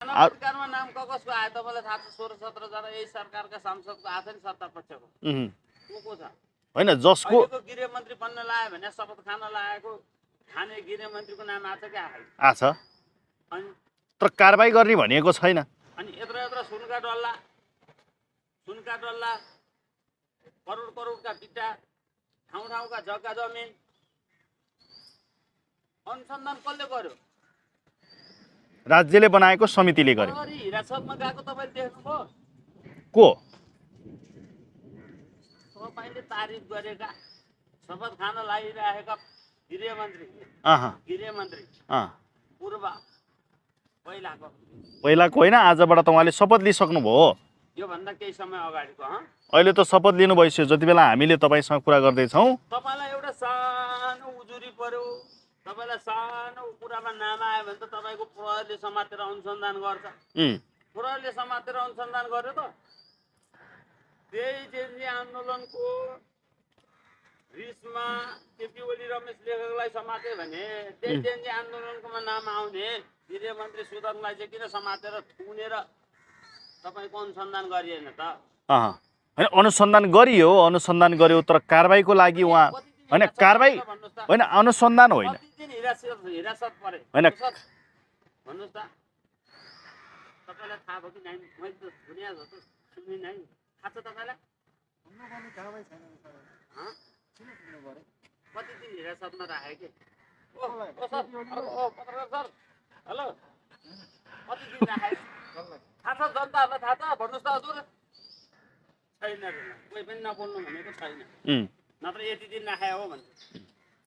सरकारमा नाम कसको आयो तपाईँलाई थाहा छ? 16-17 जना यही सरकारका सांसदको आएको नि सत्ता पक्षको को छ? होइन जसको गृहमन्त्री बन्न लाग्यो भने शपथ खान लागेको खाने गृहमन्त्रीको नाम आछ कि आएन? आछ, अनि तर कारबाही गर्ने भनिएको छैन। अनि यत्रो सुनका डल्ला करोडका बिट्टा ठाउँका जग्गा जमिन अनुसन्धान कसले गर्यो? राज्यले बनाएको समितिले गर्यो। हिरासतमा गएको तपाईँले देख्नुभयो? को? तपाईँले तारिफ गरेका शपथ खान लागिरहेका गृहमन्त्री पूर्व पहिलाको होइन, आजबाट त उहाँले शपथ लिइसक्नुभयो। योभन्दा केही समय अगाडिको। अहिले त शपथ लिनु भइसक्यो। जति बेला हामीले तपाईँसँग कुरा गर्दैछौँ, तपाईँलाई एउटा सानो उजुरी पर्यो, तपाईँलाई सानो कुरामा नाम आयो भने त तपाईँको प्रहरीले समातेर अनुसन्धान गर्छ। प्रहरीले समातेर अनुसन्धान गर्यो त त्यही जेन्जी आन्दोलनको रिसमा केपी ओली रमेश लेखकलाई समात्यो भने त्यही जेन्जी आन्दोलनकोमा नाम आउने गृहमन्त्री सुदनलाई चाहिँ किन समातेर थुनेर तपाईँको अनुसन्धान गरिएन त? होइन, अनुसन्धान गर्यो, तर कारबाहीको लागि उहाँ होइन, कारबाही होइन, अनुसन्धान होइन। हिरासत परे होइन, भन्नुहोस् त, तपाईँलाई थाहा भयो कि नाइ? मैले त दुनियाँ जस्तो सुनि नै। थाहा छ तपाईँलाई? कति दिन हिरासतमा राखे कि? पत्रकार सर, हेलो, कति दिन राखे? थाहा छ जनताहरूलाई? थाहा छ? भन्नुहोस् त हजुर। छैन, कोही पनि नबोल्नु भनेको छैन, नत्र यति दिन राखे हो भन्छ।